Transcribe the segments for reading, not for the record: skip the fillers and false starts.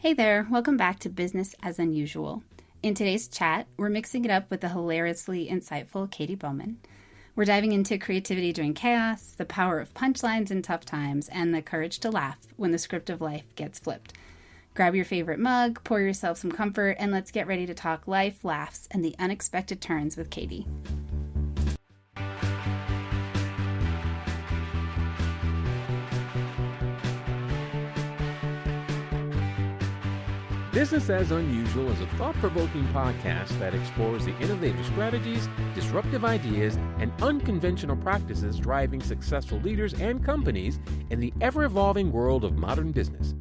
Hey there, welcome back to Business as Unusual. In today's chat, we're mixing it up with the hilariously insightful Katie Bowman. We're diving into creativity during chaos, the power of punchlines in tough times, and the courage to laugh when the script of life gets flipped. Grab your favorite mug, pour yourself some comfort, and let's get ready to talk life, laughs, and the unexpected turns with Katie. Business as Unusual is a thought-provoking podcast that explores the innovative strategies, disruptive ideas, and unconventional practices driving successful leaders and companies in the ever-evolving world of modern business.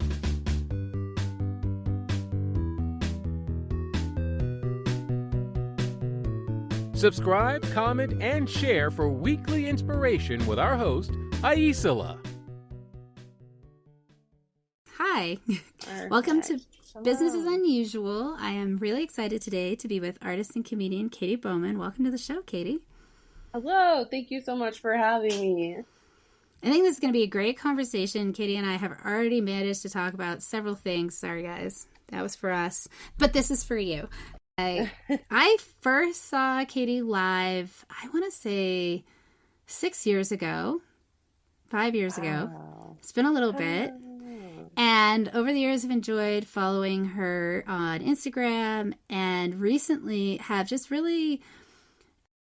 Subscribe, comment, and share for weekly inspiration with our host, Aicila. Hi, welcome to Business is Unusual. I am really excited today to be with artist and comedian Katie Bowman. Welcome to the show, Katie. Hello. Thank you so much for having me. I think this is going to be a great conversation. Katie and I have already managed to talk about several things. Sorry, guys. That was for us. But this is for you. I first saw Katie live, I want to say 6 years ago, 5 years ago. It's been a little bit. And over the years, I've enjoyed following her on Instagram and recently have just really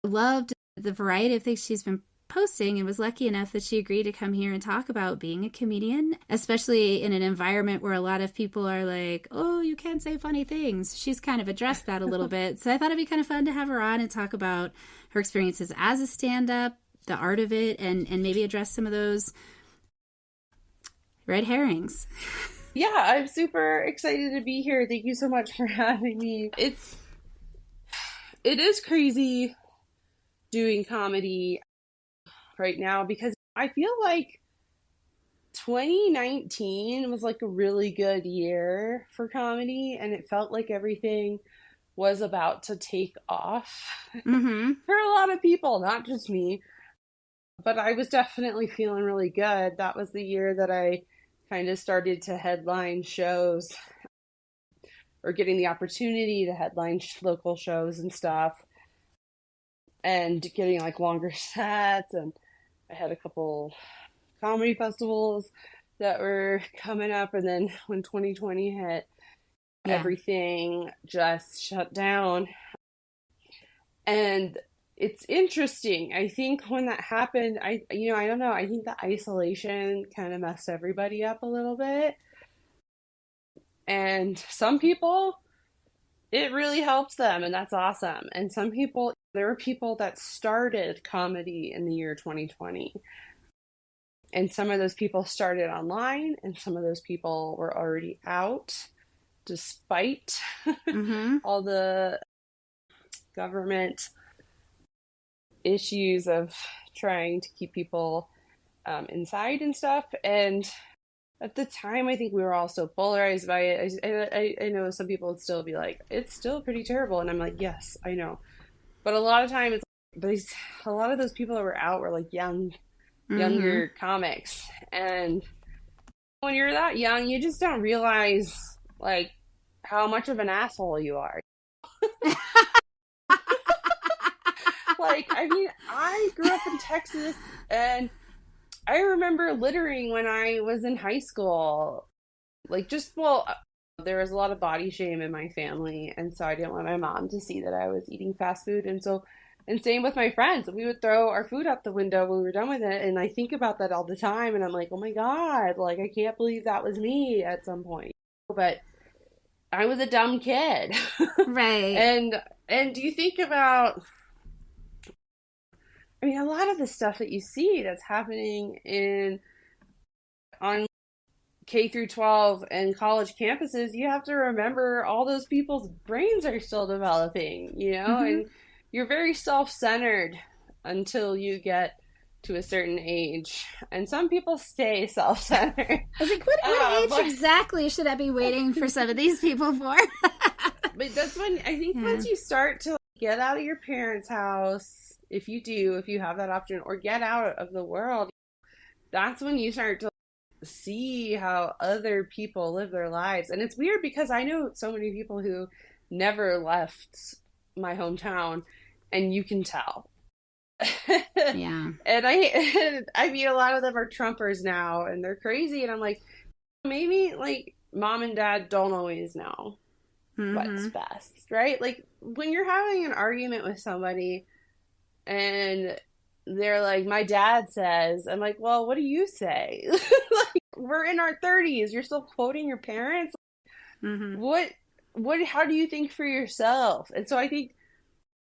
loved the variety of things she's been posting and was lucky enough that she agreed to come here and talk about being a comedian, especially in an environment where a lot of people are like, oh, you can't say funny things. She's kind of addressed that a little bit. So I thought it'd be kind of fun to have her on and talk about her experiences as a stand-up, the art of it, and maybe address some of those red herrings. Yeah, I'm super excited to be here. Thank you so much for having me. It is crazy doing comedy right now because I feel like 2019 was like a really good year for comedy, and it felt like everything was about to take off for a lot of people, not just me. But I was definitely feeling really good. That was the year that I kind of started to headline shows or getting the opportunity to headline local shows and stuff and getting like longer sets. And I had a couple comedy festivals that were coming up. And then when 2020 hit, everything just shut down. And it's interesting. I think when that happened, I don't know. I think the isolation kind of messed everybody up a little bit. And some people, it really helps them, and that's awesome. And some people, there were people that started comedy in the year 2020. And some of those people started online, and some of those people were already out, despite all the government issues of trying to keep people inside and stuff. And at the time, I think we were all so polarized by it. I know some people would still be like, it's still pretty terrible. And I'm like, yes, I know. But a lot of times, a lot of those people that were out were like younger comics. And when you're that young, you just don't realize like how much of an asshole you are. Like, I mean, I grew up in Texas, and I remember littering when I was in high school. Like, there was a lot of body shame in my family, and so I didn't want my mom to see that I was eating fast food. And same with my friends. We would throw our food out the window when we were done with it, and I think about that all the time, and I'm like, oh my God, like, I can't believe that was me at some point. But I was a dumb kid. Right. And do you think about... I mean, a lot of the stuff that you see that's happening on K through 12 and college campuses, you have to remember all those people's brains are still developing, and you're very self-centered until you get to a certain age. And some people stay self-centered. I was like, what age exactly should I be waiting for some of these people for? But that's when, I think once you start to get out of your parents' house, if you have that option, or get out of the world, that's when you start to see how other people live their lives. And it's weird because I know so many people who never left my hometown, and you can tell. Yeah. And I mean, a lot of them are Trumpers now, and they're crazy. And I'm like, maybe like mom and dad don't always know what's best, right? Like when you're having an argument with somebody and they're like, my dad says, I'm like, well, what do you say? Like, we're in our 30s. You're still quoting your parents. What, how do you think for yourself? And so I think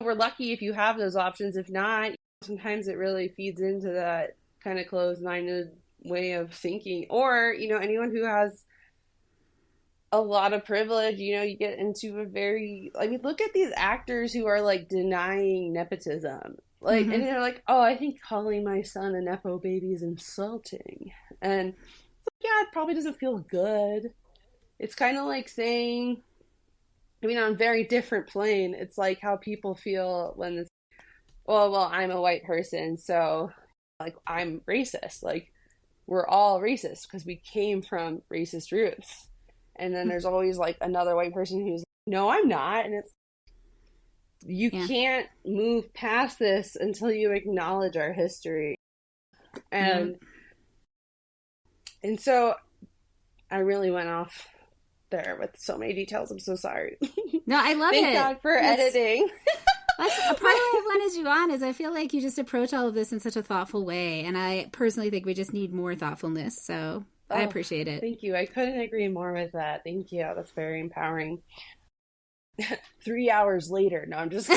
we're lucky if you have those options. If not, sometimes it really feeds into that kind of closed-minded way of thinking. Or, you know, anyone who has a lot of privilege, you know, you get into a very, I mean, look at these actors who are like denying nepotism. Like, and they're like, oh, I think calling my son a Nepo baby is insulting. And yeah, it probably doesn't feel good. It's kind of like saying, I mean, on a very different plane, it's like how people feel when it's, well, I'm a white person, so like I'm racist. Like we're all racist because we came from racist roots. And then there's always like another white person who's like, no, I'm not. And it's, you can't move past this until you acknowledge our history. And and so I really went off there with so many details. I'm so sorry. No, I love it. Thank God for editing. That's a part of why I wanted you on, is I feel like you just approach all of this in such a thoughtful way. And I personally think we just need more thoughtfulness. So I appreciate it. Thank you. I couldn't agree more with that. Thank you. That's very empowering. 3 hours later. No, I'm just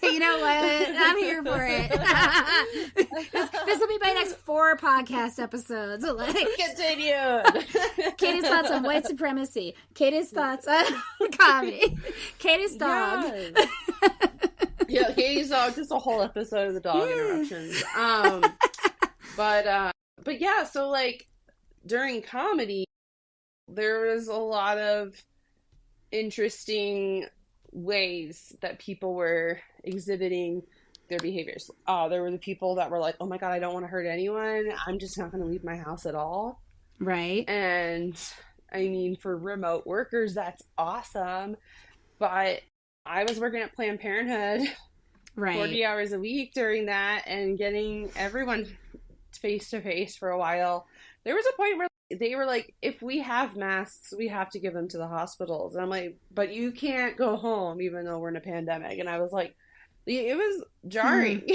You know what? I'm here for it. This will be my next 4 podcast episodes. Like, continued. Katie's thoughts on white supremacy. Katie's thoughts on comedy. Katie's dog. Yes. Yeah, Katie's dog. Just a whole episode of the dog interruptions. But yeah, so like during comedy, there was a lot of interesting ways that people were exhibiting their behaviors. There were the people that were like, oh my God, I don't want to hurt anyone. I'm just not going to leave my house at all. Right. And I mean, for remote workers, that's awesome. But I was working at Planned Parenthood 40 hours a week during that and getting everyone face to face for a while. There was a point where they were like, if we have masks, we have to give them to the hospitals. And I'm like, but you can't go home even though we're in a pandemic. And I was like, it was jarring.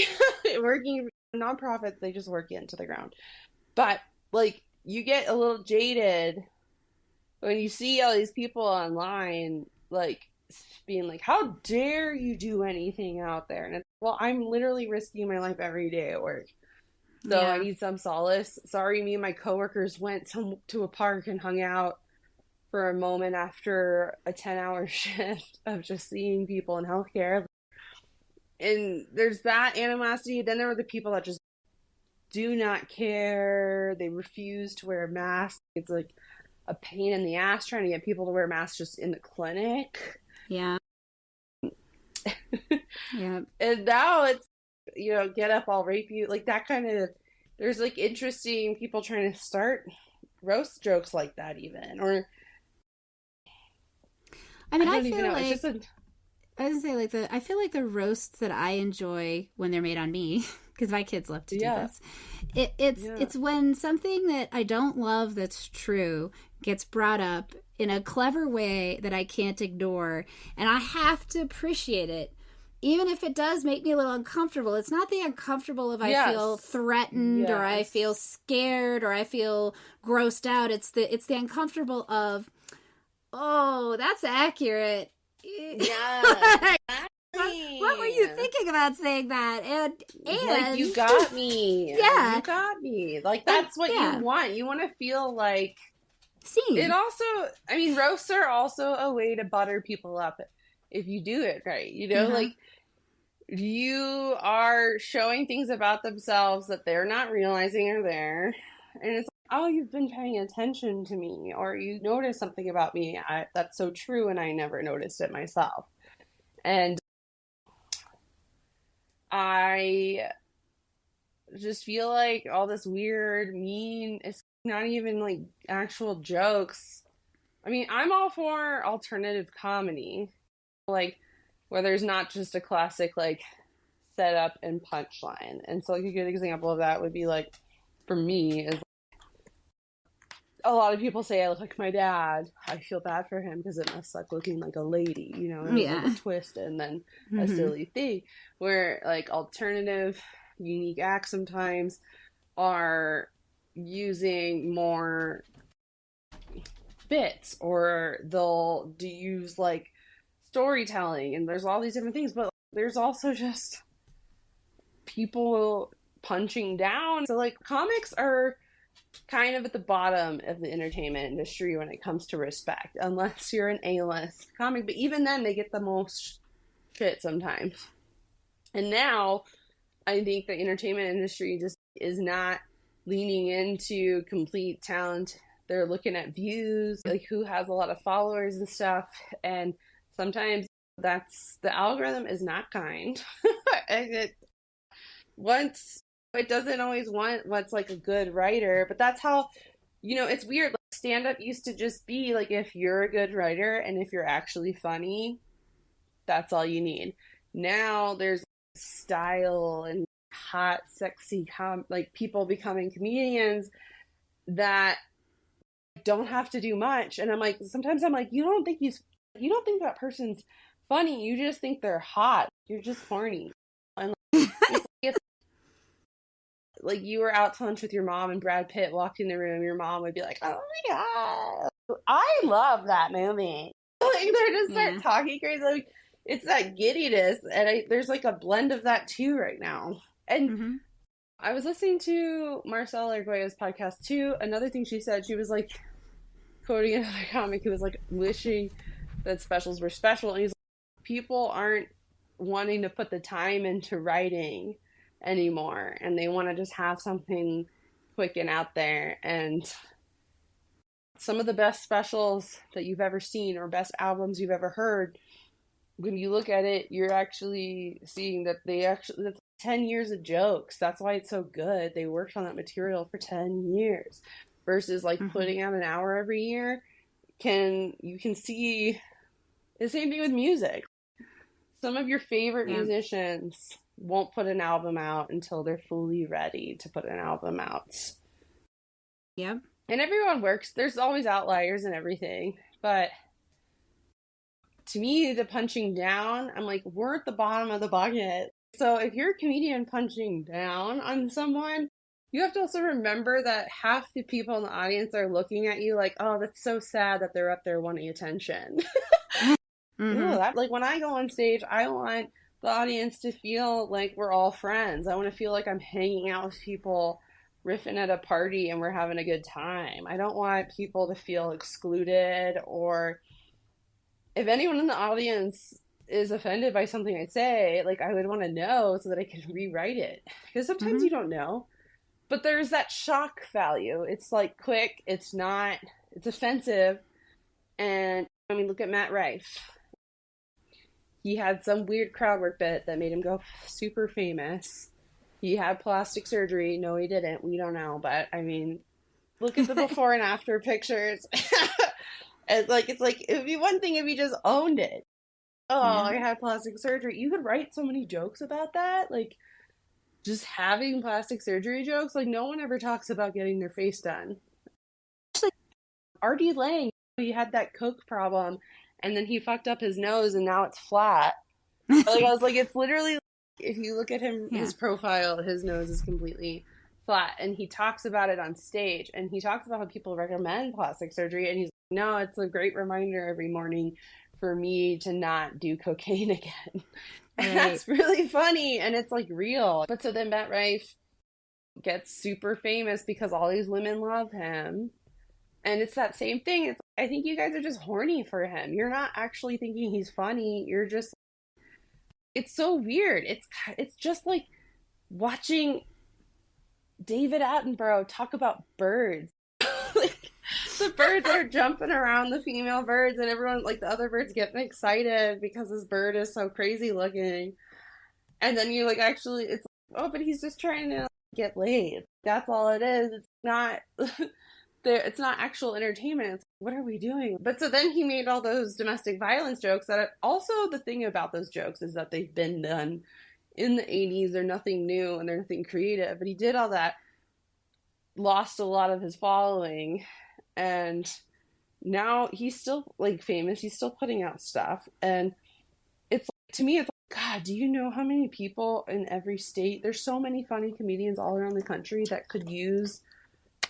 Working nonprofits, they just work into the ground. But like, you get a little jaded when you see all these people online, like being like, how dare you do anything out there? And it's, well, I'm literally risking my life every day at work. So I need some solace. Sorry, me and my coworkers went to a park and hung out for a moment after a 10-hour shift of just seeing people in healthcare. And there's that animosity. Then there were the people that just do not care. They refuse to wear masks. It's like a pain in the ass trying to get people to wear masks just in the clinic. Yeah. Yeah. And now it's, you know, get up, I'll rape you. Like that kind of, there's like interesting people trying to start roast jokes like that even. Or I mean, I feel like, it's just I was gonna say, like, I feel like the roasts that I enjoy when they're made on me, because my kids love to do this. It's when something that I don't love that's true gets brought up in a clever way that I can't ignore, and I have to appreciate it, even if it does make me a little uncomfortable. It's not the uncomfortable if I feel threatened or I feel scared or I feel grossed out. It's the uncomfortable of, oh, that's accurate. Yeah. What were you thinking about saying that? And like, you got me. Yeah. You got me. Like, that's what you want. You want to feel like seen. It also, I mean, roasts are also a way to butter people up if you do it right. You know, like, you are showing things about themselves that they're not realizing are there. And it's like, oh, you've been paying attention to me, or you noticed something about me that's so true and I never noticed it myself. And I just feel like all this weird, mean, it's not even like actual jokes. I mean, I'm all for alternative comedy, like where there's not just a classic like setup and punchline. And so like a good example of that would be like, for me, is a lot of people say I look like my dad. I feel bad for him because it must suck looking like a lady, you know, and it's like a twist and then a silly thing. Where like alternative, unique acts sometimes are using more bits, or they'll use like storytelling, and there's all these different things, but there's also just people punching down. So like comics are kind of at the bottom of the entertainment industry when it comes to respect, unless you're an A-list comic, but even then they get the most shit sometimes. And now I think the entertainment industry just is not leaning into complete talent. They're looking at views, like who has a lot of followers and stuff, and sometimes that's, the algorithm is not kind. And it doesn't always want what's like a good writer, but that's how, you know, it's weird. Like, stand-up used to just be like, if you're a good writer and if you're actually funny, that's all you need. Now there's style and hot, sexy, like people becoming comedians that don't have to do much. And I'm like, sometimes I'm like, you don't think that person's funny. You just think they're hot. You're just horny. And like, it's like, if like you were out to lunch with your mom and Brad Pitt walked in the room, your mom would be like, oh my God, I love that movie. Like they're just start talking crazy. Like, it's that giddiness. And there's like a blend of that too right now. And I was listening to Marcella Arguello's podcast too. Another thing she said, she was like quoting another comic who was like wishing that specials were special. And he's like, people aren't wanting to put the time into writing anymore, and they want to just have something quick and out there. And some of the best specials that you've ever seen or best albums you've ever heard, when you look at it, you're actually seeing that that's 10 years of jokes. That's why it's so good. They worked on that material for 10 years versus like putting out an hour every year. You can see the same thing with music. Some of your favorite musicians won't put an album out until they're fully ready to put an album out. Yep. And everyone works. There's always outliers and everything. But to me, the punching down, I'm like, we're at the bottom of the bucket. So if you're a comedian punching down on someone, you have to also remember that half the people in the audience are looking at you like, oh, that's so sad that they're up there wanting attention. Like when I go on stage, I want the audience to feel like we're all friends. I want to feel like I'm hanging out with people, riffing at a party, and we're having a good time. I don't want people to feel excluded, or if anyone in the audience is offended by something I say, like I would want to know so that I can rewrite it. Because sometimes you don't know. But there's that shock value. It's like quick, it's offensive. And I mean, look at Matt Rife. He had some weird crowd work bit that made him go super famous. He had plastic surgery. No, he didn't. We don't know. But I mean, look at the before and after pictures. It's like, it would be one thing if he just owned it. Oh, I had plastic surgery. You could write so many jokes about that. Like, just having plastic surgery jokes. Like, no one ever talks about getting their face done. Artie Lang, he had that coke problem, and then he fucked up his nose, and now it's flat. Like, I was like, it's literally, if you look at him, his profile, his nose is completely flat, and he talks about it on stage, and he talks about how people recommend plastic surgery, and he's like, no, it's a great reminder every morning for me to not do cocaine again. And that's really funny, and it's like real. But so then Matt Rife gets super famous because all these women love him, and it's that same thing. It's, I think you guys are just horny for him. You're not actually thinking he's funny. You're just, it's so weird. It's just like watching David Attenborough talk about birds. Like, the birds are jumping around, the female birds, and everyone, like, the other birds getting excited because this bird is so crazy looking. And then you're like, actually, it's like, oh, but he's just trying to get laid. That's all it is. It's not it's not actual entertainment. It's like, what are we doing? But so then he made all those domestic violence jokes that also the thing about those jokes is that they've been done in the 80s. They're nothing new and they're nothing creative. But he did all that, lost a lot of his following, and now he's still like famous. He's still putting out stuff. And it's to me, it's like, God, do you know how many people in every state? There's so many funny comedians all around the country that could use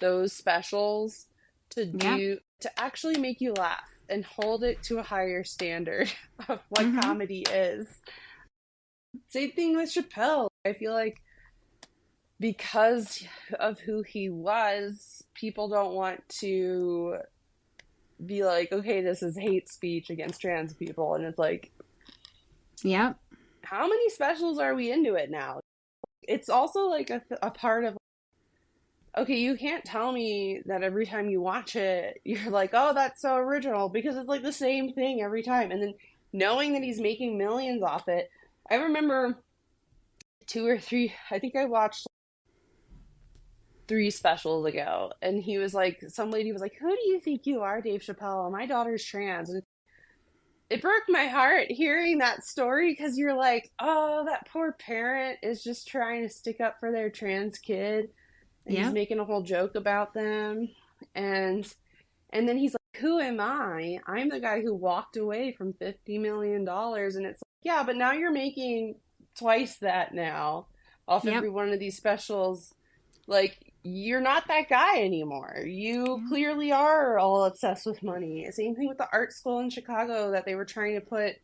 those specials to to actually make you laugh and hold it to a higher standard of what comedy is. Same thing with Chappelle. I feel like because of who he was, people don't want to be like, okay, this is hate speech against trans people. And it's like, how many specials are we into it now? It's also like a part of, okay, you can't tell me that every time you watch it, you're like, oh, that's so original, because it's like the same thing every time. And then knowing that he's making millions off it. I remember 2 or 3, I think I watched 3 specials ago, and he was like, some lady was like, who do you think you are, Dave Chappelle? My daughter's trans. And it broke my heart hearing that story, because you're like, oh, that poor parent is just trying to stick up for their trans kid. And he's making a whole joke about them. And then he's like, who am I? I'm the guy who walked away from $50 million. And it's like, yeah, but now you're making twice that now off every one of these specials. Like, you're not that guy anymore. You clearly are all obsessed with money. Same thing with the art school in Chicago that they were trying to put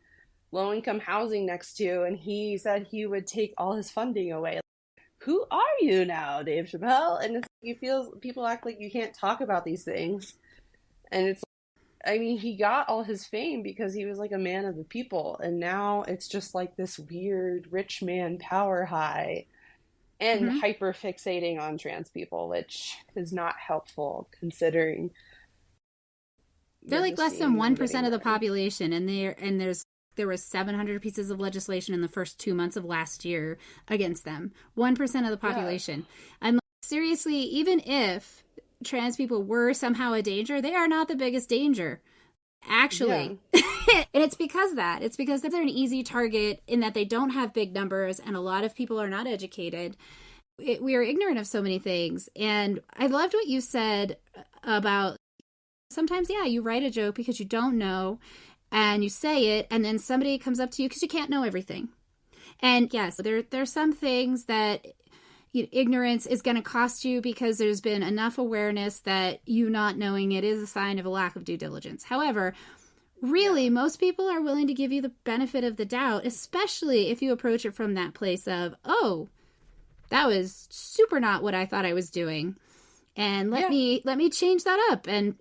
low-income housing next to. And he said he would take all his funding away. Who are you now, Dave Chappelle? And it's like, people act like you can't talk about these things. And it's, I mean, he got all his fame because he was like a man of the people. And now it's just like this weird rich man power high and hyper fixating on trans people, which is not helpful considering they're like less than 1% of the population. And there were 700 pieces of legislation in the first 2 months of last year against them. 1% of the population. I'm like, seriously, even if trans people were somehow a danger, they are not the biggest danger, actually. And it's because they're an easy target in that they don't have big numbers and a lot of people are not educated. We are ignorant of so many things. And I loved what you said about sometimes, you write a joke because you don't know, and you say it, and then somebody comes up to you because you can't know everything. And yes, there's some things that ignorance is going to cost you because there's been enough awareness that you not knowing it is a sign of a lack of due diligence. However, really, most people are willing to give you the benefit of the doubt, especially if you approach it from that place of, oh, that was super not what I thought I was doing. And let me change that up and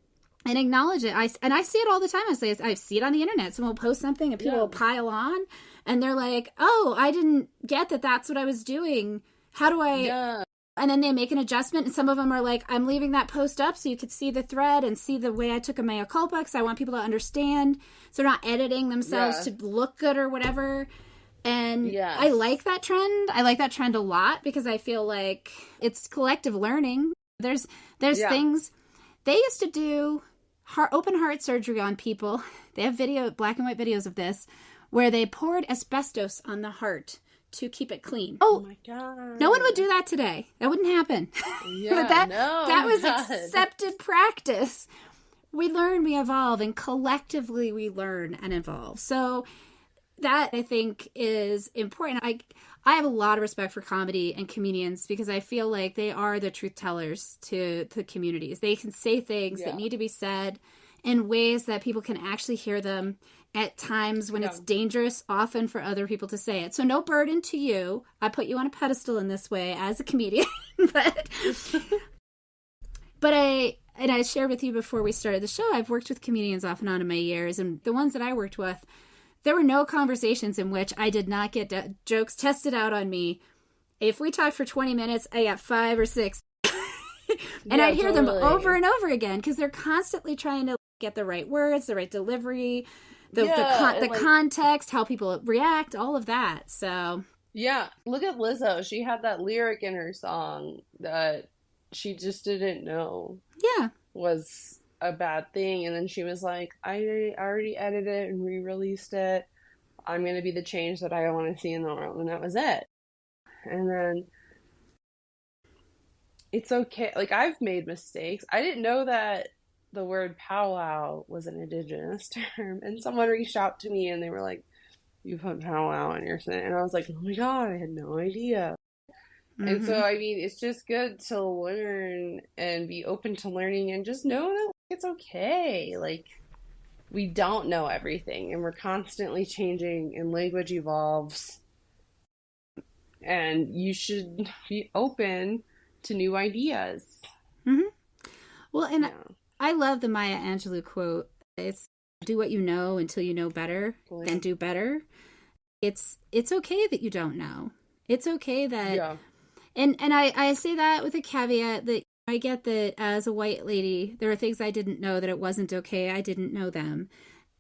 acknowledge it. I see it all the time. I see it on the internet. Someone will post something and people will pile on and they're like, oh, I didn't get that that's what I was doing. How do I... Yeah. And then they make an adjustment, and some of them are like, I'm leaving that post up so you could see the thread and see the way I took a mea culpa because I want people to understand. So they're not editing themselves to look good or whatever. And I like that trend. I like that trend a lot because I feel like it's collective learning. There's things... They used to do open heart surgery on people. They have black and white videos of this, where they poured asbestos on the heart to keep it clean. Oh my God. No one would do that today. That wouldn't happen. But that was accepted practice. We learn, we evolve, and collectively we learn and evolve. So that, I think, is important. I have a lot of respect for comedy and comedians because I feel like they are the truth tellers to communities. They can say things that need to be said in ways that people can actually hear them at times when it's dangerous, often for other people to say it. So no burden to you. I put you on a pedestal in this way as a comedian. But I shared with you before we started the show, I've worked with comedians off and on in my years, and the ones that I worked with, there were no conversations in which I did not get jokes tested out on me. If we talked for 20 minutes, I got 5 or 6. And I'd hear them over and over again because they're constantly trying to get the right words, the right delivery, the context, how people react, all of that. So look at Lizzo. She had that lyric in her song that she just didn't know was a bad thing. And then she was like, I already edited it and re-released it. I'm going to be the change that I want to see in the world. And that was it. And then it's okay. Like, I've made mistakes. I didn't know that the word powwow was an indigenous term. And someone reached out to me and they were like, you put powwow in your thing. And I was like, oh my God, I had no idea. And so, I mean, it's just good to learn and be open to learning and just know that it's okay. Like, we don't know everything and we're constantly changing and language evolves. And you should be open to new ideas. Well, and I love the Maya Angelou quote. It's do what you know until you know better, then do better. It's okay that you don't know. It's okay that, and I say that with a caveat that I get that as a white lady, there are things I didn't know that it wasn't okay. I didn't know them.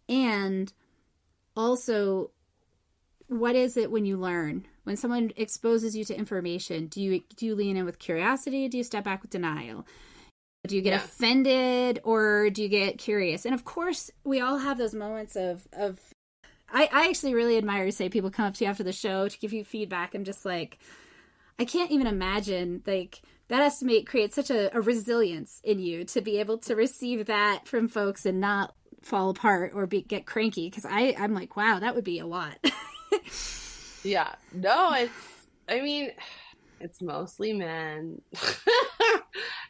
And also, what is it when you learn? When someone exposes you to information, do you lean in with curiosity? Do you step back with denial? Do you get offended or do you get curious? And of course, we all have those moments of I actually really admire, say, people come up to you after the show to give you feedback. I'm just like, I can't even imagine, like, that has to create such a resilience in you to be able to receive that from folks and not fall apart or get cranky. Because I'm like, wow, that would be a lot. Yeah. No, it's mostly men.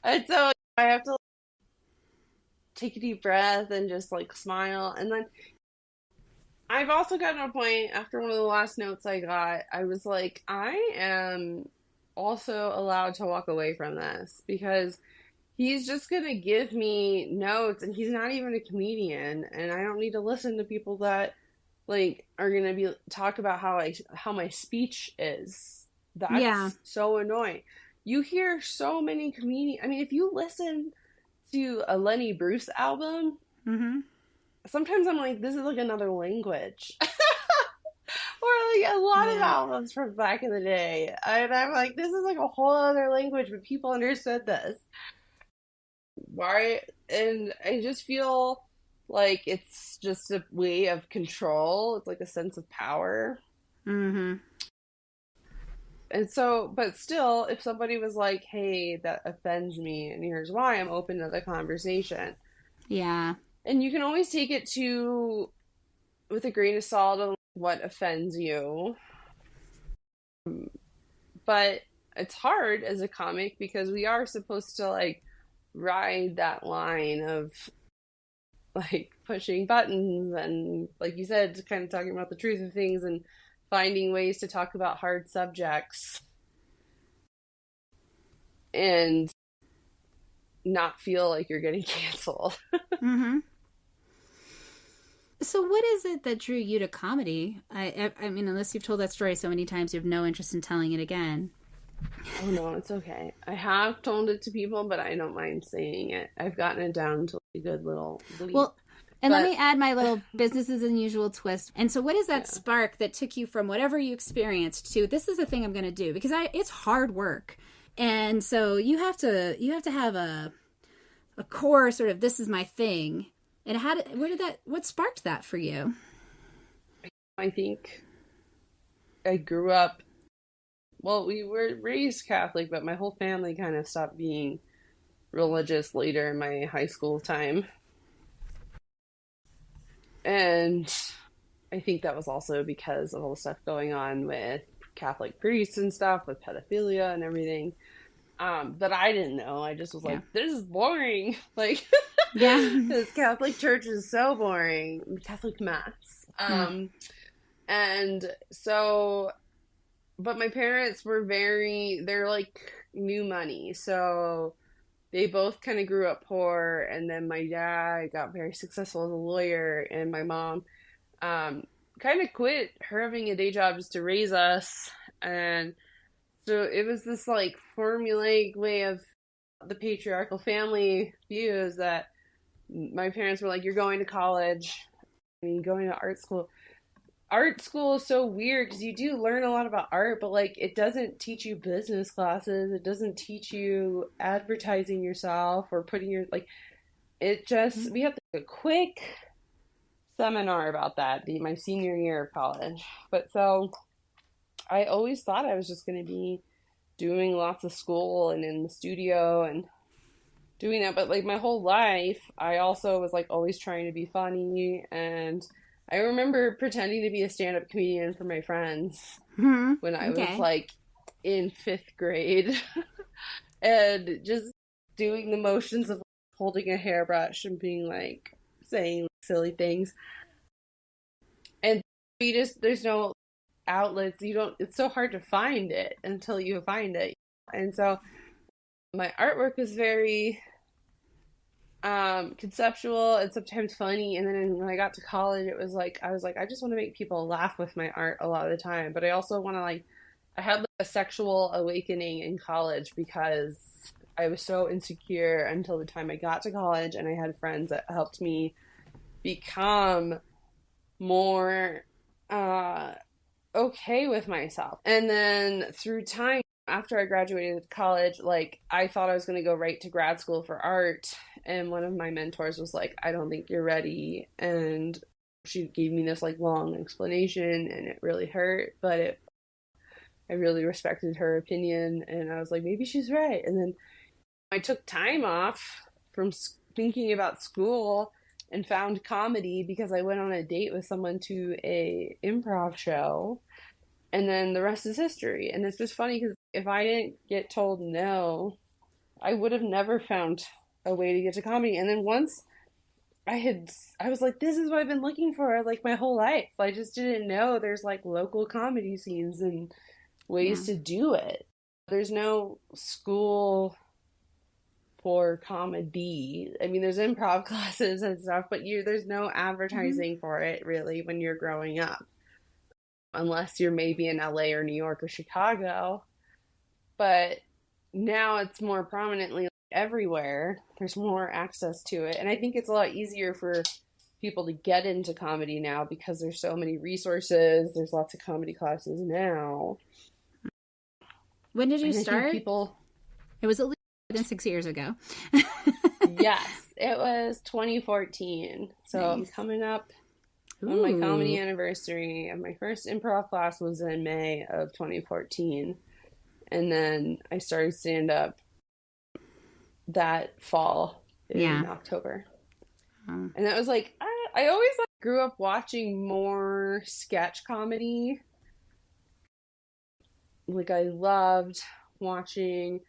And so I have to take a deep breath and just like smile. And then I've also gotten to a point after one of the last notes I got, I was like, I am also allowed to walk away from this because he's just going to give me notes and he's not even a comedian. And I don't need to listen to people that like are going to talk about how my speech is. That's so annoying. You hear so many comedians. I mean, if you listen to a Lenny Bruce album, sometimes I'm like, this is like another language. Or like a lot of albums from back in the day. And I'm like, this is like a whole other language, but people understood this. Why? And I just feel like it's just a way of control. It's like a sense of power. And so, but still, if somebody was like, hey, that offends me, and here's why, I'm open to the conversation. Yeah. And you can always take it with a grain of salt of what offends you. But it's hard as a comic because we are supposed to, like, ride that line of, like, pushing buttons and, like you said, kind of talking about the truth of things and finding ways to talk about hard subjects and not feel like you're getting canceled. So what is it that drew you to comedy? I mean, unless you've told that story so many times, you have no interest in telling it again. Oh, no, it's okay. I have told it to people, but I don't mind saying it. I've gotten it down to a good little bleep. Well, and let me add my little business as unusual twist. And so what is that spark that took you from whatever you experienced to this is the thing I'm going to do? Because it's hard work. And so you have to have a core sort of this is my thing. And what sparked that for you? I think I grew up, well, we were raised Catholic, but my whole family kind of stopped being religious later in my high school time. And I think that was also because of all the stuff going on with Catholic priests and stuff, with pedophilia and everything. But I didn't know. I just was like, this is boring. Like, this Catholic church is so boring. Catholic Mass. And so, but my parents were they're like new money. So they both kind of grew up poor. And then my dad got very successful as a lawyer. And my mom kind of quit her having a day job just to raise us. And so it was this like formulaic way of the patriarchal family views that my parents were like, you're going to college. I mean, going to art school. Art school is so weird because you do learn a lot about art, but like it doesn't teach you business classes. It doesn't teach you advertising yourself or putting your like we had a quick seminar about that my senior year of college. But so I always thought I was just going to be doing lots of school and in the studio and doing that. But like my whole life, I also was like always trying to be funny. And I remember pretending to be a stand-up comedian for my friends when I was like in 5th grade and just doing the motions of holding a hairbrush and being like saying silly things. And there's no outlets. It's so hard to find it until you find it. And so my artwork was very conceptual and sometimes funny. And then when I got to college, I was like, I just want to make people laugh with my art a lot of the time. But I also want to I had a sexual awakening in college because I was so insecure until the time I got to college, and I had friends that helped me become more okay with myself. And then through time, after I graduated college, I thought I was going to go right to grad school for art. And one of my mentors was like, I don't think you're ready. And she gave me this long explanation, and it really hurt, but I really respected her opinion. And I was like, maybe she's right. And then I took time off from thinking about school and found comedy because I went on a date with someone to a improv show, and then the rest is history. And it's just funny because if I didn't get told no, I would have never found a way to get to comedy. And then once I was like, this is what I've been looking for my whole life. I just didn't know there's local comedy scenes and ways to do it. There's no school for comedy. I mean, there's improv classes and stuff, but there's no advertising for it really when you're growing up, unless you're maybe in LA or New York or Chicago. But now it's more prominently everywhere. There's more access to it, and I think it's a lot easier for people to get into comedy now because there's so many resources. There's lots of comedy classes now. When did you start? It was at least than 6 years ago. Yes, it was 2014. So nice. I'm coming up on my comedy anniversary, and my first improv class was in May of 2014. And then I started stand-up that fall in October. And that was I always grew up watching more sketch comedy. I loved watching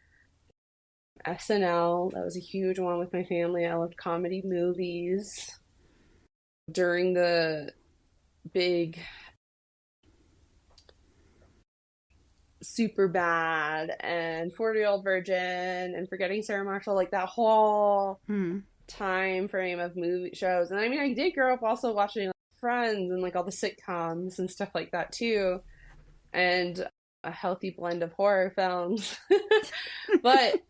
SNL. That was a huge one with my family. I loved comedy movies. During the big Superbad and 40-Year-Old Virgin and Forgetting Sarah Marshall, that whole time frame of movie shows. And I mean, I did grow up also watching Friends and all the sitcoms and stuff like that too, and a healthy blend of horror films.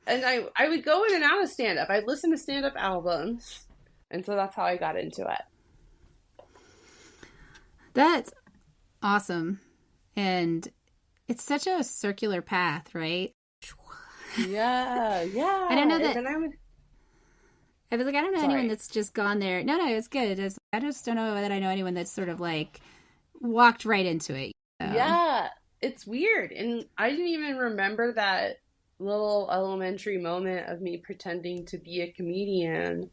And I would go in and out of stand-up. I'd listen to stand-up albums, and so that's how I got into it. That's awesome. And it's such a circular path, right? Yeah. I don't know that. I was I don't know anyone that's just gone there. No, it's good. I just don't know that I know anyone that's sort of walked right into it. Yeah, it's weird. And I didn't even remember that little elementary moment of me pretending to be a comedian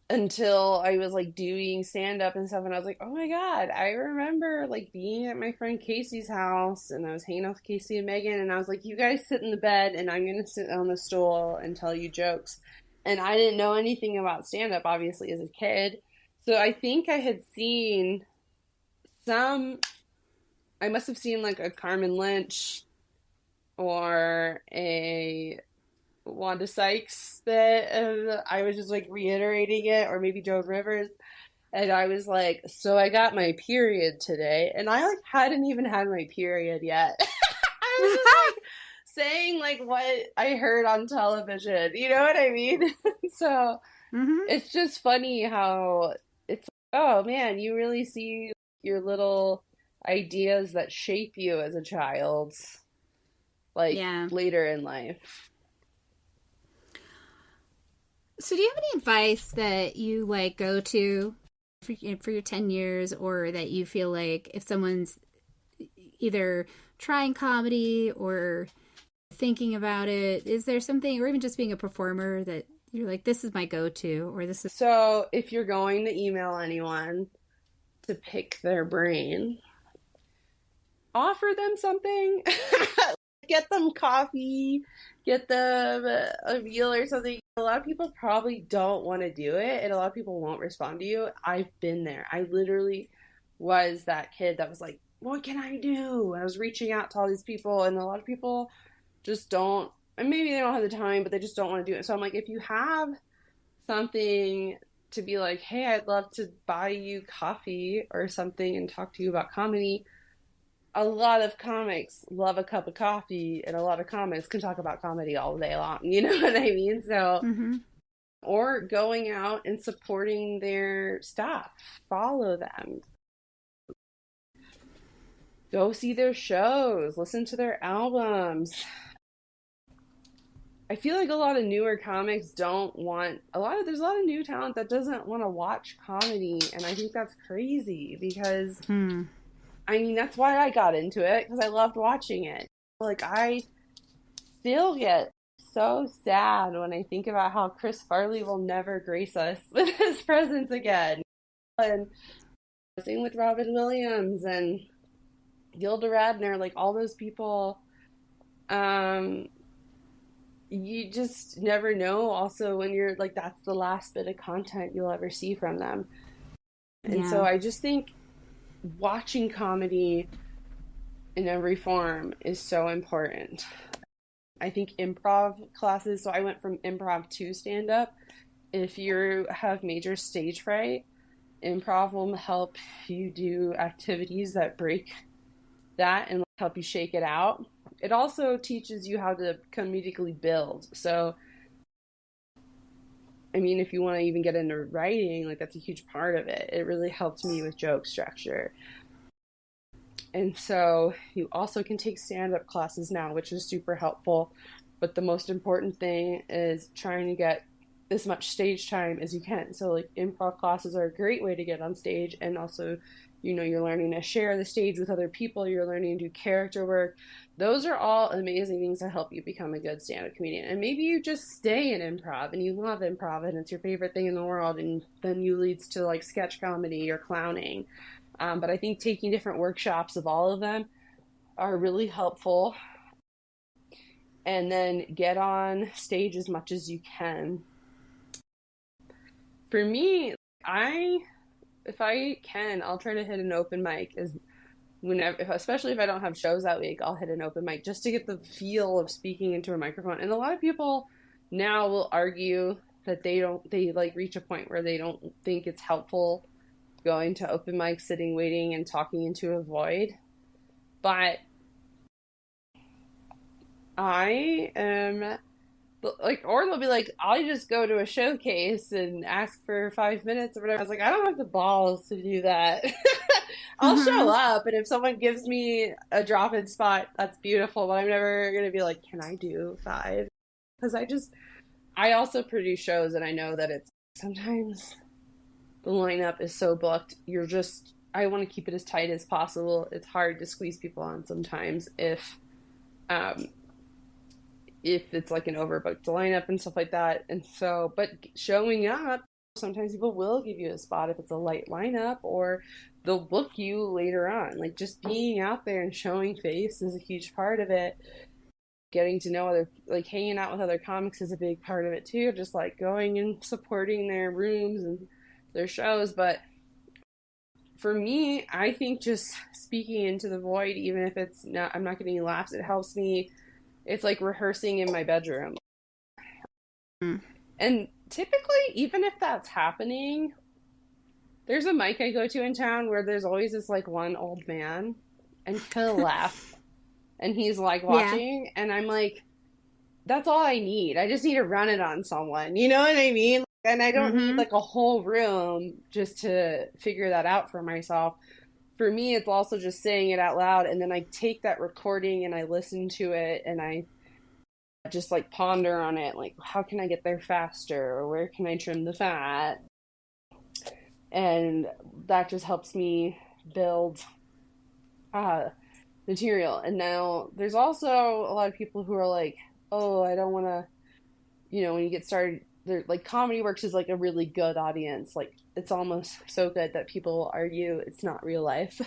until I was doing stand-up and stuff, and I was like, oh my god, I remember being at my friend Casey's house, and I was hanging out with Casey and Megan, and I was like, you guys sit in the bed and I'm gonna sit on the stool and tell you jokes. And I didn't know anything about stand-up obviously as a kid, so I think I had seen I must have seen a Carmen Lynch or a Wanda Sykes bit, and I was just reiterating it, or maybe Joan Rivers, and I was like, so I got my period today, and I hadn't even had my period yet. I was just saying what I heard on television, you know what I mean? So it's just funny how it's oh man, you really see your little ideas that shape you as a child later in life. So do you have any advice that you like go to for your 10 years, or that you feel like if someone's either trying comedy or thinking about it, is there something, or even just being a performer, that you're like, this is my go-to, or this is... So if you're going to email anyone to pick their brain, offer them something. Get them coffee, get them a meal or something. A lot of people probably don't want to do it, and a lot of people won't respond to you. I've been there. I literally was that kid that was like, what can I do? I was reaching out to all these people, and a lot of people just don't, and maybe they don't have the time, but they just don't want to do it. So I'm like, if you have something to be like, hey, I'd love to buy you coffee or something and talk to you about comedy. A lot of comics love a cup of coffee, and a lot of comics can talk about comedy all day long. You know what I mean? So, or going out and supporting their stuff, follow them, go see their shows, listen to their albums. I feel like a lot of newer comics don't want there's a lot of new talent that doesn't want to watch comedy, and I think that's crazy because I mean, that's why I got into it, because I loved watching it. Like, I still get so sad when I think about how Chris Farley will never grace us with his presence again. And same with Robin Williams and Gilda Radner, like all those people. You just never know also when you're like, that's the last bit of content you'll ever see from them. And so I just think watching comedy in every form is so important. I think improv classes, so I went from improv to stand-up. If you have major stage fright, improv will help you do activities that break that and help you shake it out. It also teaches you how to comedically build. So, I mean, if you want to even get into writing, like that's a huge part of it. It really helped me with joke structure. And so you also can take stand-up classes now, which is super helpful. But the most important thing is trying to get as much stage time as you can. So like improv classes are a great way to get on stage. And also, you know, you're learning to share the stage with other people. You're learning to do character work. Those are all amazing things that help you become a good stand-up comedian. And maybe you just stay in improv and you love improv and it's your favorite thing in the world. And then you leads to like sketch comedy or clowning. But I think taking different workshops of all of them are really helpful. And then get on stage as much as you can. For me, if I can, I'll try to hit an open mic especially if I don't have shows that week. I'll hit an open mic just to get the feel of speaking into a microphone. And a lot of people now will argue that they like reach a point where they don't think it's helpful going to open mics, sitting, waiting, and talking into a void. But I am like, or they'll be like, I'll just go to a showcase and ask for 5 minutes or whatever. I was like, I don't have the balls to do that. I'll show up, and if someone gives me a drop-in spot, that's beautiful, but I'm never going to be like, can I do 5? Because I also produce shows, and I know that it's sometimes the lineup is so booked, I want to keep it as tight as possible. It's hard to squeeze people on sometimes if it's like an overbooked lineup and stuff like that. And so, but showing up, sometimes people will give you a spot if it's a light lineup, or they'll book you later on. Like just being out there and showing face is a huge part of it. Getting to know hanging out with other comics is a big part of it too. Just like going and supporting their rooms and their shows. But for me, I think just speaking into the void, even if I'm not getting any laughs, it helps me. It's like rehearsing in my bedroom. And typically, even if that's happening, there's a mic I go to in town where there's always this like one old man, and he'll laugh, and he's like watching, and I'm like, that's all I need. I just need to run it on someone. You know what I mean? And I don't need like a whole room just to figure that out for myself. For me, it's also just saying it out loud, and then I take that recording and I listen to it, and I just like ponder on it, like how can I get there faster, or where can I trim the fat? And that just helps me build material. And now there's also a lot of people who are like, oh, I don't want to, when you get started, they're like, Comedy Works is like a really good audience. Like, it's almost so good that people argue it's not real life.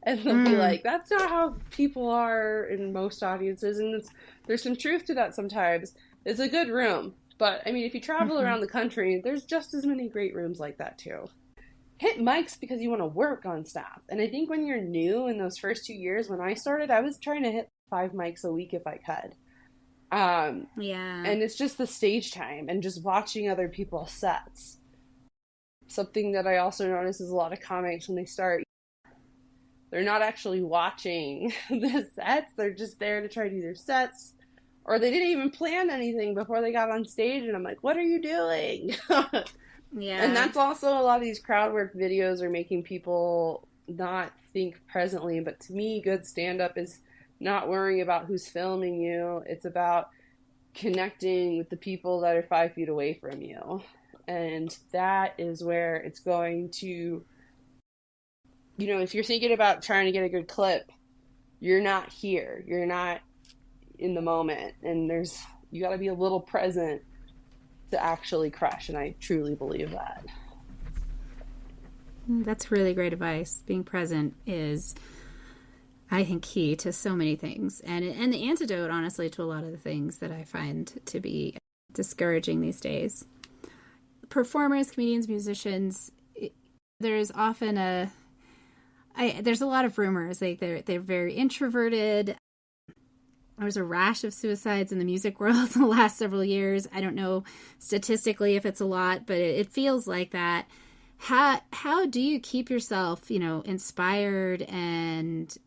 And they'll be like, that's not how people are in most audiences. And there's some truth to that sometimes. It's a good room. But, I mean, if you travel around the country, there's just as many great rooms like that, too. Hit mics because you want to work on stuff. And I think when you're new in those first 2 years, when I started, I was trying to hit 5 mics a week if I could. And it's just the stage time and just watching other people's sets. Something that I also notice is a lot of comics, when they start, they're not actually watching the sets. They're just there to try to do their sets, or they didn't even plan anything before they got on stage. And I'm like, what are you doing? Yeah. And that's also a lot of these crowd work videos are making people not think presently. But to me, good stand-up is not worrying about who's filming you. It's about connecting with the people that are 5 feet away from you. And that is where it's going to, if you're thinking about trying to get a good clip, you're not here. You're not in the moment. And you got to be a little present to actually crush. And I truly believe that. That's really great advice. Being present is, I think, key to so many things, and the antidote, honestly, to a lot of the things that I find to be discouraging these days. Performers, comedians, musicians, there's often there's a lot of rumors, like they're very introverted. There's a rash of suicides in the music world in the last several years. I don't know statistically if it's a lot, but it feels like that. How do you keep yourself, inspired and,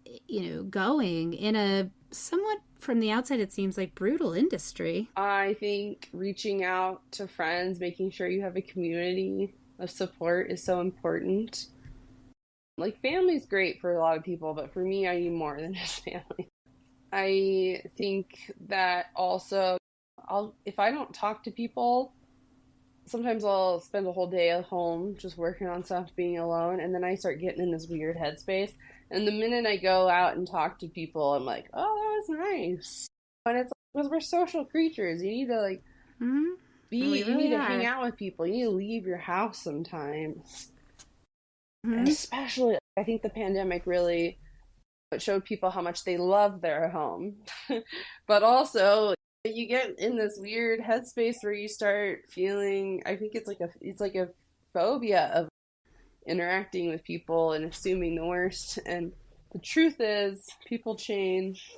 going in a somewhat, from the outside, it seems like brutal industry? I think reaching out to friends, making sure you have a community of support is so important. Like, family's great for a lot of people, but for me, I need more than just family. I think that also, if I don't talk to people, sometimes I'll spend a whole day at home just working on stuff, being alone, and then I start getting in this weird headspace. And the minute I go out and talk to people, I'm like, oh, that was nice. And it's because we're social creatures. You need to you need to hang out with people. You need to leave your house sometimes. And especially, I think the pandemic really showed people how much they love their home. But also, you get in this weird headspace where you start feeling, I think it's like a phobia of interacting with people and assuming the worst. And the truth is, people change,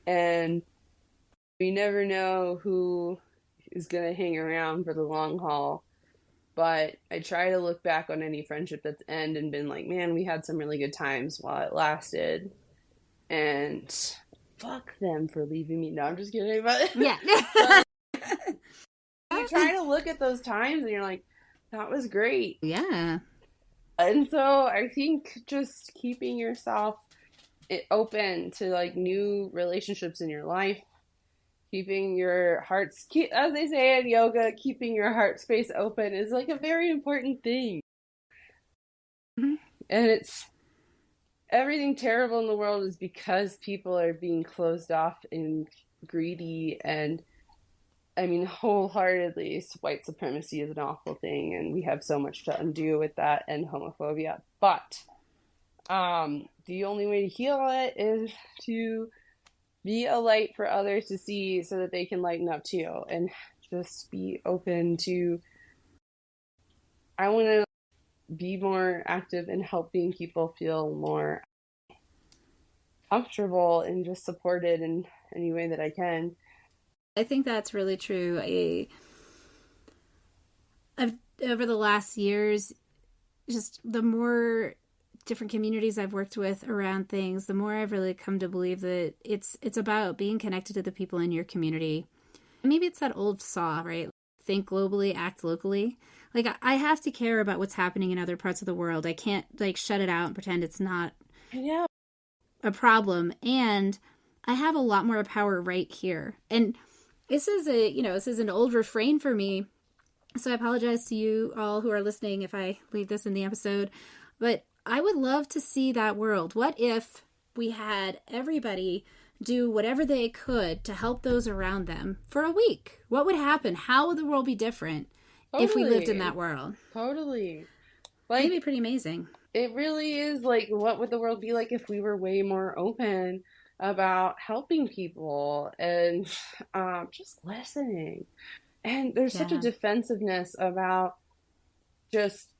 and we never know who is going to hang around for the long haul. But I try to look back on any friendship that's ended and been like, man, we had some really good times while it lasted. And fuck them for leaving me. No, I'm just kidding. But yeah. You try to look at those times and you're like, that was great. Yeah. And so I think just keeping yourself open to like new relationships in your life, keeping your hearts, as they say in yoga, keeping your heart space open is like a very important thing. And it's, everything terrible in the world is because people are being closed off and greedy. And I mean, wholeheartedly, white supremacy is an awful thing, and we have so much to undo with that, and homophobia. But the only way to heal it is to be a light for others to see so that they can lighten up too, and just be open to, I want to be more active in helping people feel more comfortable and just supported in any way that I can. I think that's really true. Over the last years, just the more different communities I've worked with around things, the more I've really come to believe that it's about being connected to the people in your community. Maybe it's that old saw, right? Think globally, act locally. Like, I have to care about what's happening in other parts of the world. I can't, like, shut it out and pretend it's not a problem. And I have a lot more power right here. And this is this is an old refrain for me. So I apologize to you all who are listening if I leave this in the episode, but I would love to see that world. What if we had everybody do whatever they could to help those around them for a week? What would happen? How would the world be different if we lived in that world? Totally. It'd be pretty amazing. It really is. Like, what would the world be like if we were way more open about helping people and just listening? And there's such a defensiveness about just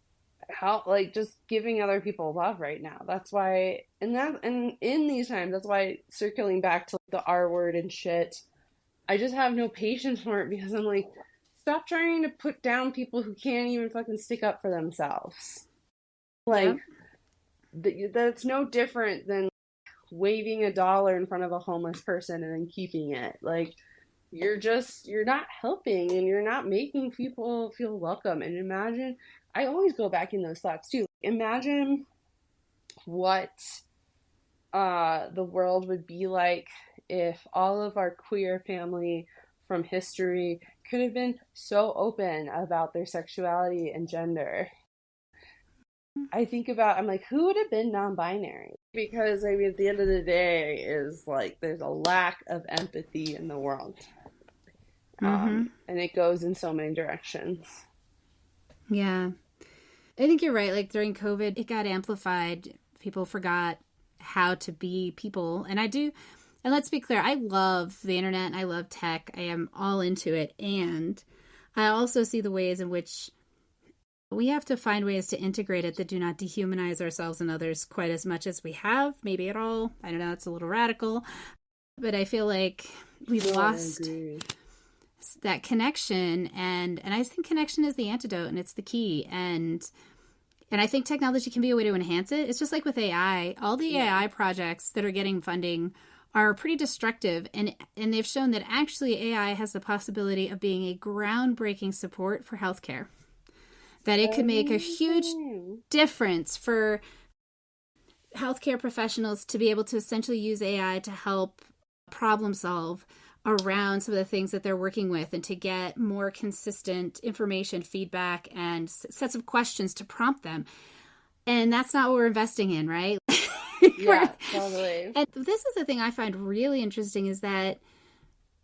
how, like, just giving other people love right now. That's why, and in these times, that's why, circling back to the R word and shit, I just have no patience for it, because I'm like, stop trying to put down people who can't even fucking stick up for themselves. Like, that's no different than waving $1 in front of a homeless person and then keeping it. Like, you're not helping, and you're not making people feel welcome. And imagine, I always go back in those thoughts too. Imagine what the world would be like if all of our queer family from history could have been so open about their sexuality and gender. I'm like, who would have been non-binary? Because, I mean, at the end of the day, is like, there's a lack of empathy in the world. And it goes in so many directions. Yeah. I think you're right. Like, during COVID, it got amplified. People forgot how to be people. And let's be clear, I love the internet. I love tech. I am all into it. And I also see the ways in which we have to find ways to integrate it that do not dehumanize ourselves and others quite as much as we have, maybe at all. I don't know, it's a little radical, but I feel like we've lost that connection, and I think connection is the antidote, and it's the key, and I think technology can be a way to enhance it. It's just like with AI. All the AI projects that are getting funding are pretty destructive, and they've shown that actually AI has the possibility of being a groundbreaking support for healthcare. That it could make a huge difference for healthcare professionals to be able to essentially use AI to help problem solve around some of the things that they're working with, and to get more consistent information, feedback, and sets of questions to prompt them. And that's not what we're investing in, right? Yeah, totally. And this is the thing I find really interesting, is that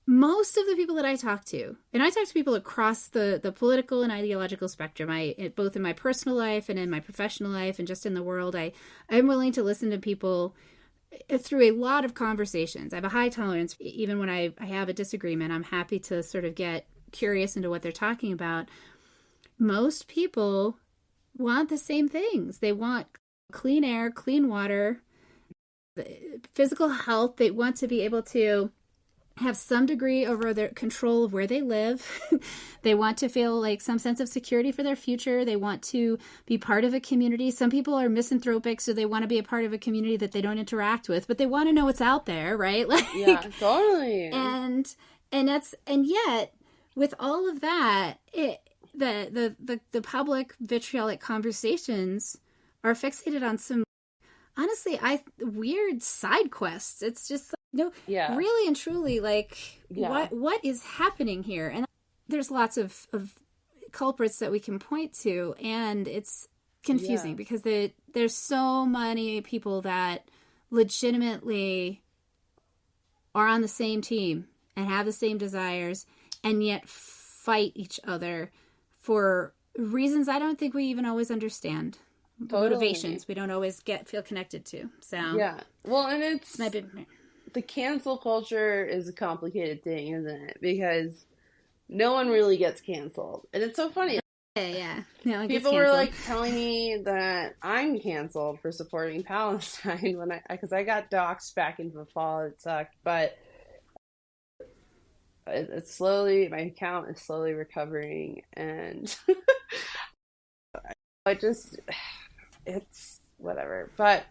most of the people that I talk to, and I talk to people across the political and ideological spectrum, both in my personal life and in my professional life and just in the world, I'm willing to listen to people through a lot of conversations. I have a high tolerance. Even when I have a disagreement, I'm happy to sort of get curious into what they're talking about. Most people want the same things. They want clean air, clean water, physical health. They want to be able to have some degree over their control of where they live. They want to feel like some sense of security for their future. They want to be part of a community. Some people are misanthropic, so they want to be a part of a community that they don't interact with, but they want to know what's out there, right? Like, yeah, totally. And yet, with all of that, the public vitriolic conversations are fixated on some, honestly, weird side quests. It's just like, really and truly, like, what is happening here? And there's lots of culprits that we can point to, and it's confusing because there's so many people that legitimately are on the same team and have the same desires, and yet fight each other for reasons I don't think we even always understand. Totally. Motivations we don't always feel connected to. So yeah, well, and the cancel culture is a complicated thing, isn't it? Because no one really gets canceled, and it's so funny. Yeah. No, people were like telling me that I'm canceled for supporting Palestine because I got doxxed back in the fall. It sucked, but it's slowly, my account is slowly recovering, and it's whatever. But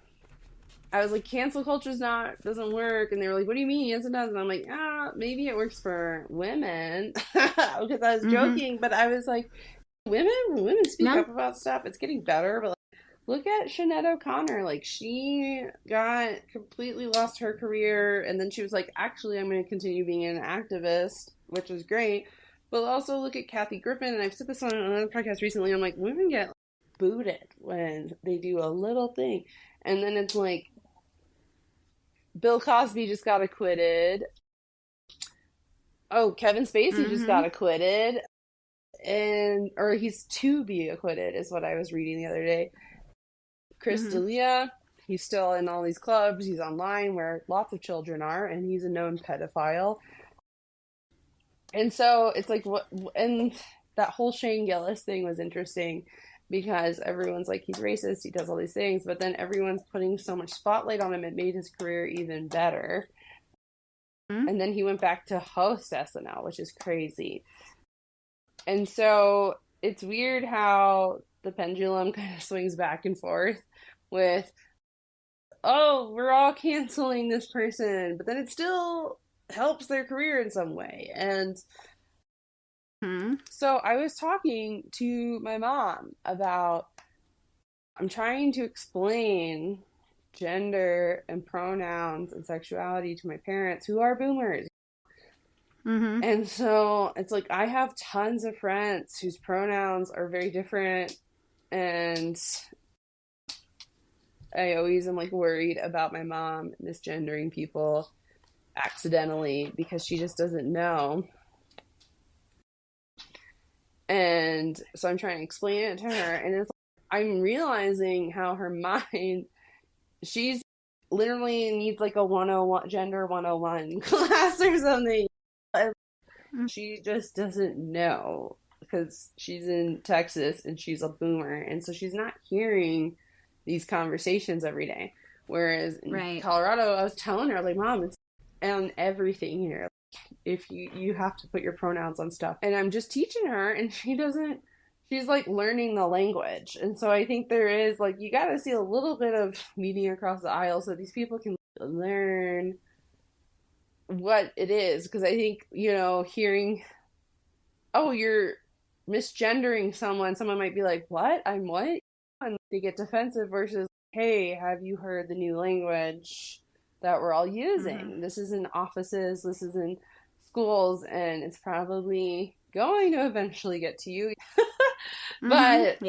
I was like, cancel culture's doesn't work, and they were like, what do you mean? Yes, it does. And I'm like, maybe it works for women, because I was joking, but I was like, women speak up about stuff. It's getting better, but look at Sinead O'Connor. Like, she got completely lost her career, and then she was like, actually, I'm going to continue being an activist, which was great. But also look at Kathy Griffin, and I've said this on another podcast recently. I'm like, women get booted when they do a little thing. And then it's like, Bill Cosby just got acquitted. Oh, Kevin Spacey just got acquitted. Or he's to be acquitted is what I was reading the other day. Chris D'Elia, he's still in all these clubs. He's online where lots of children are, and he's a known pedophile. And so it's like, what? And that whole Shane Gillis thing was interesting because everyone's like, he's racist, he does all these things, but then everyone's putting so much spotlight on him, it made his career even better. And then he went back to host SNL, which is crazy. And so it's weird how the pendulum kind of swings back and forth with, oh, we're all canceling this person, but then it still helps their career in some way. And so I was talking to my mom about, I'm trying to explain gender and pronouns and sexuality to my parents who are boomers. And so it's like, I have tons of friends whose pronouns are very different, and I always am like worried about my mom misgendering people accidentally because she just doesn't know. And so I'm trying to explain it to her, and it's like, I'm realizing how her mind, she's literally needs like a 101 gender 101 class or something. She just doesn't know because she's in Texas and she's a boomer, and so she's not hearing these conversations every day. Whereas in Colorado, I was telling her, like, Mom, it's on everything here. If you have to put your pronouns on stuff, and I'm just teaching her, and she's like learning the language. And so I think there is like, you got to see a little bit of meeting across the aisle so these people can learn what it is. Because I think, hearing, oh, you're misgendering someone might be like, what? I'm what? And they get defensive versus, hey, have you heard the new language that we're all using? This is in offices, this is in schools, and it's probably going to eventually get to you. But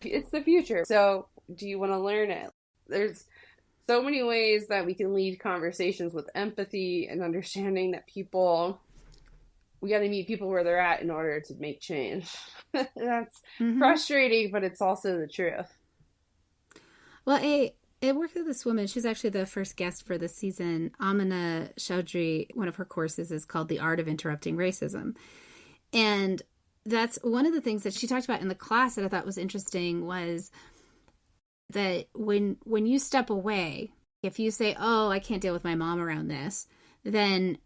it's the future. So do you want to learn it? There's so many ways that we can lead conversations with empathy and understanding that we got to meet people where they're at in order to make change. That's frustrating, but it's also the truth. Well, I worked with this woman. She's actually the first guest for this season. Amina Chowdhury, one of her courses is called The Art of Interrupting Racism. And that's one of the things that she talked about in the class that I thought was interesting, was that when you step away, if you say, oh, I can't deal with my mom around this, then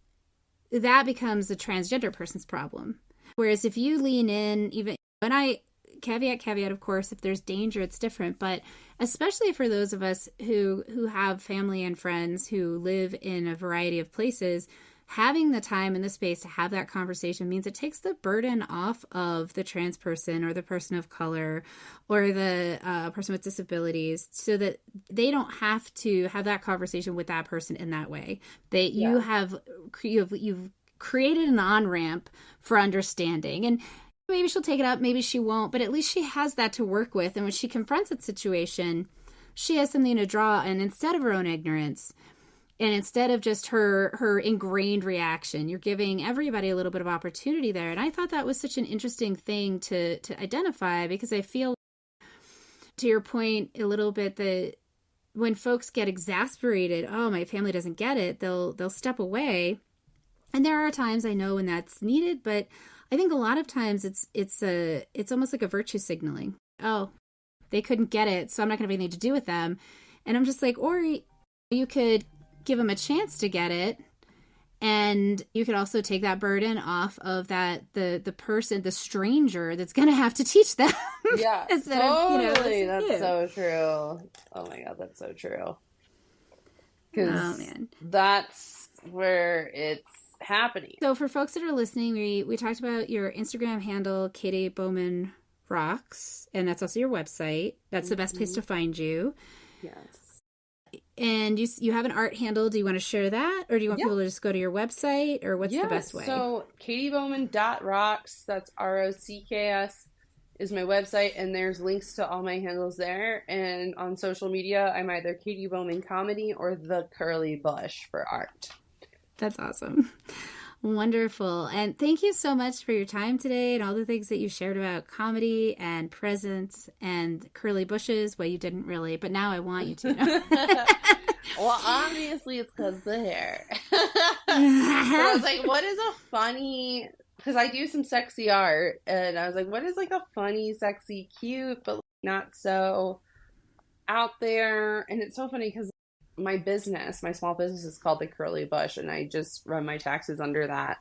that becomes the transgender person's problem. Whereas if you lean in, even, and I caveat, of course, if there's danger, it's different. But especially for those of us who have family and friends who live in a variety of places, having the time and the space to have that conversation means it takes the burden off of the trans person or the person of color or the person with disabilities, so that they don't have to have that conversation with that person in that way. You've created an on-ramp for understanding. And maybe she'll take it up, maybe she won't, but at least she has that to work with. And when she confronts that situation, she has something to draw on instead of her own ignorance. And instead of just her ingrained reaction, you're giving everybody a little bit of opportunity there. And I thought that was such an interesting thing to identify, because I feel, to your point a little bit, that when folks get exasperated, oh, my family doesn't get it, they'll step away. And there are times, I know, when that's needed, but I think a lot of times it's almost like a virtue signaling. Oh, they couldn't get it, so I'm not going to have anything to do with them. And I'm just like, or you could give them a chance to get it, and you could also take that burden off of the person, the stranger that's going to have to teach them. Yeah, totally. That's so true. Oh my God, that's so true. Because that's where it's happening. So for folks that are listening, we talked about your Instagram handle, Katie Bowman Rocks, and that's also your website. That's the best place to find you. Yes. And you have an art handle. Do you want to share that, or do you want people to just go to your website, or what's the best way? So katiebowman.rocks, that's ROCKS, is my website, and there's links to all my handles there. And on social media, I'm either Katie Bowman Comedy or The Curly Bush for art. That's awesome. Wonderful. And thank you so much for your time today and all the things that you shared about comedy and presence and curly bushes. Well, you didn't really, but now I want you to know. Well, obviously it's because the hair. I was like, what is a funny... Because I do some sexy art, and I was like, what is like a funny, sexy, cute, but not so out there? And it's so funny because my small business is called The Curly Bush, and I just run my taxes under that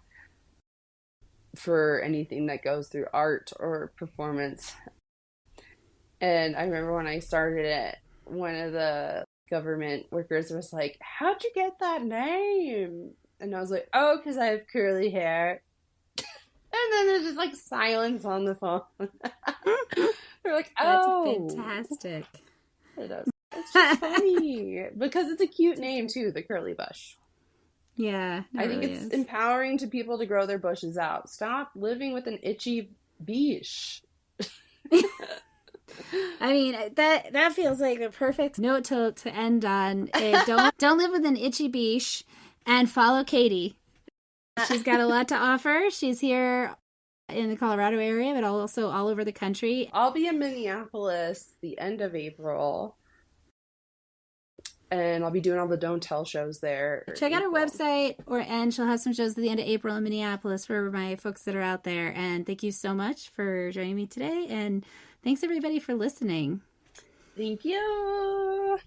for anything that goes through art or performance. And I remember when I started it, one of the government workers was like, how'd you get that name? And I was like, oh, because I have curly hair. And then there's just like silence on the phone. They're like, oh. That's fantastic. It's just funny because it's a cute name too, the Curly Bush. Yeah, I think it's empowering to people to grow their bushes out. Stop living with an itchy beach. I mean, that feels like the perfect note to end on. Don't live with an itchy beach, and follow Katie. She's got a lot to offer. She's here in the Colorado area, but also all over the country. I'll be in Minneapolis the end of April. And I'll be doing all the Don't Tell shows there. Check out her website, and she'll have some shows at the end of April in Minneapolis for my folks that are out there. And thank you so much for joining me today. And thanks everybody for listening. Thank you.